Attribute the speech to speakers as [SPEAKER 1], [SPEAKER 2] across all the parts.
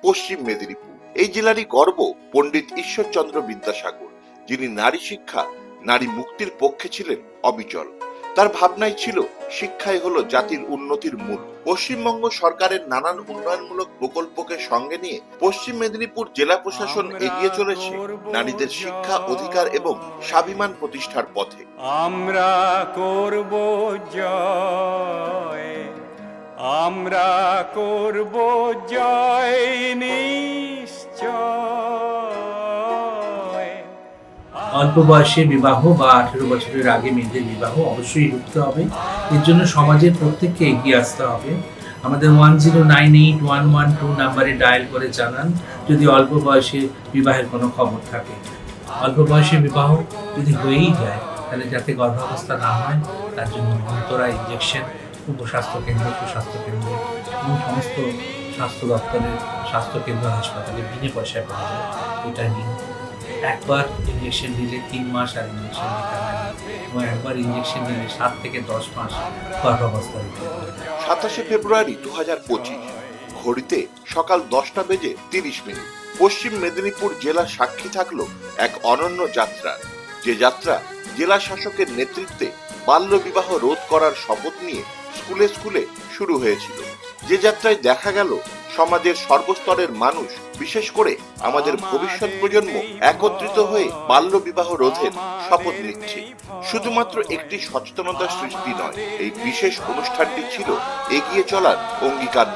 [SPEAKER 1] পশ্চিম মেদিনীপুর। এই জেলারই গর্ব পণ্ডিত ঈশ্বরচন্দ্র বিদ্যাসাগর, যিনি নারী শিক্ষা, নারী মুক্তির পক্ষে ছিলেন অবিচল। তার ভাবনাই ছিল শিক্ষাই হলো জাতির উন্নতির মূল। পশ্চিমবঙ্গ সরকারের নানান উন্নয়নমূলক প্রকল্পকে সঙ্গে নিয়ে পশ্চিম মেদিনীপুর জেলা প্রশাসন এগিয়ে চলেছে নারীদের শিক্ষা, অধিকার এবং স্বাভিমান প্রতিষ্ঠার পথে।
[SPEAKER 2] আমরা করব জয়, আমরা করব জয় নিশ্চয়।
[SPEAKER 3] অল্প বয়সে বিবাহ বা 18 বছরের আগে মেয়েদের বিবাহ অবশ্যই রুখতে হবে। এর জন্য সমাজের প্রত্যেককে এগিয়ে আসতে হবে। আমাদের 10981112 নাম্বারে ডায়াল করে জানান যদি অল্প বয়সে বিবাহের কোনো খবর থাকে। অল্প বয়সে বিবাহ যদি হয়েই যায় তাহলে যাতে গর্ভাবস্থা না হয় তার জন্য অন্তরা ইঞ্জেকশন উপস্বাস্থ্য কেন্দ্র, সুস্বাস্থ্য কেন্দ্র এবং সমস্ত স্বাস্থ্য দপ্তরের স্বাস্থ্যকেন্দ্র, হাসপাতালে বিনা পয়সায় পাওয়া যায়। এটা নিন। একবার ইঞ্জেকশন দিলে 3 মাস আর ইঞ্জেকশন দিতে হয় না, এবং একবার ইঞ্জেকশন দিলে 7 থেকে 10 মাস গর্ভাবস্থা দিতে হয়।
[SPEAKER 1] 27 ফেব্রুয়ারি 2025 ঘড়িতে সকাল 10:30 পশ্চিম মেদিনীপুর জেলা সাক্ষী থাকলো এক অনন্য যাত্রা। যে যাত্রা জেলা শাসকের নেতৃত্বে বাল্য বিবাহ রোধ করার শপথ নিয়ে স্কুলে স্কুলে শুরু হয়েছিল। যে যাত্রায় দেখা গেল সমাজের সর্বস্তরের মানুষ, বিশেষ করে আমাদের ভবিষ্যৎ প্রজন্ম একত্রিত হয়ে বাল্য বিবাহ রোধের শপথ নিচ্ছে। শুধুমাত্র একটি সচেতনতা সৃষ্টি নয়, এই বিশেষ অনুষ্ঠানটি ছিল এগিয়ে চলার অঙ্গীকার।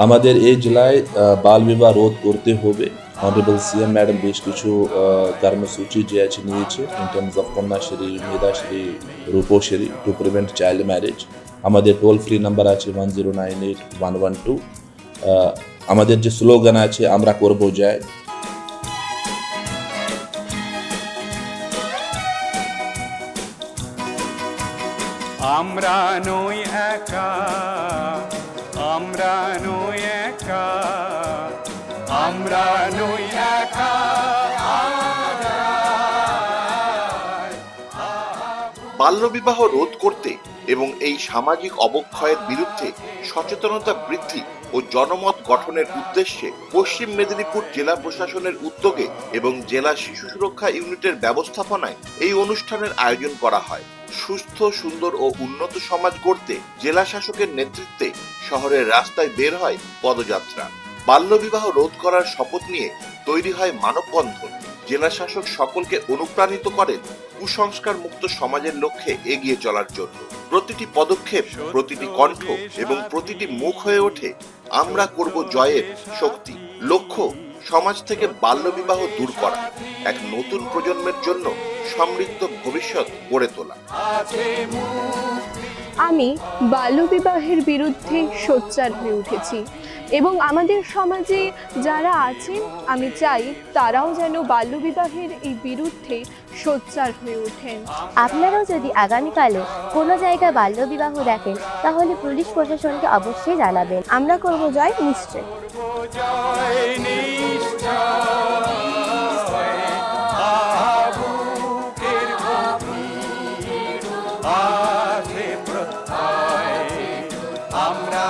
[SPEAKER 4] আমাদের এই জেলায় বাল বিবাহ রোধ করতে হবে। অনারেবল সিএম ম্যাডাম বেশ কিছু কর্মসূচি যে আছে নিয়েছে in terms of Kanyashree, Medhashree, Rupashree to prevent child marriage. আমাদের টোল ফ্রি নাম্বার আছে 10981112। আমাদের যে স্লোগান আছে আমরা করব জয়।
[SPEAKER 2] আমরা নই একা, আমরা নই একা, আমরা নই একা।
[SPEAKER 1] বাল্যবিবাহ রোধ করতে এবং এই সামাজিক অবক্ষয়ের বিরুদ্ধে সচেতনতা বৃদ্ধি ও জনমত গঠনের উদ্দেশ্যে পশ্চিম মেদিনীপুর জেলা প্রশাসনের উদ্যোগে এবং জেলা শিশু সুরক্ষা ইউনিটের ব্যবস্থাপনায় এই অনুষ্ঠানের আয়োজন করা হয়। সুস্থ, সুন্দর ও উন্নত সমাজ গড়তে জেলা শাসকের নেতৃত্বে শহরের রাস্তায় বের হয় পদযাত্রা। বাল্যবিবাহ রোধ করার শপথ নিয়ে তৈরি হয় মানববন্ধন। জেলা শাসক সকলকে অনুপ্রাণিত করেন কুসংস্কার মুক্ত সমাজের লক্ষ্যে এগিয়ে চলার জন্য। প্রতিটি পদক্ষেপ, প্রতিটি কণ্ঠ এবং প্রতিটি মুখ হয়ে ওঠে আমরা করব জয়ের শক্তি। লক্ষ্য সমাজ থেকে বাল্যবিবাহ দূর করা, এক নতুন প্রজন্মের জন্য সমৃদ্ধ ভবিষ্যৎ গড়ে তোলা।
[SPEAKER 5] আমি বাল্যবিবাহের বিরুদ্ধে সোচ্চার হয়ে উঠেছি এবং আমাদের সমাজে যারা আছেন আমি চাই তারাও যেন বাল্যবিবাহের এই বিরুদ্ধে সোচ্চার হয়ে ওঠেন।
[SPEAKER 6] আপনারাও যদি আগামীকালে কোনো জায়গায় বাল্যবিবাহ দেখেন তাহলে পুলিশ প্রশাসনকে অবশ্যই জানাবেন। আমরা করব জয় নিশ্চয়।
[SPEAKER 2] আমরা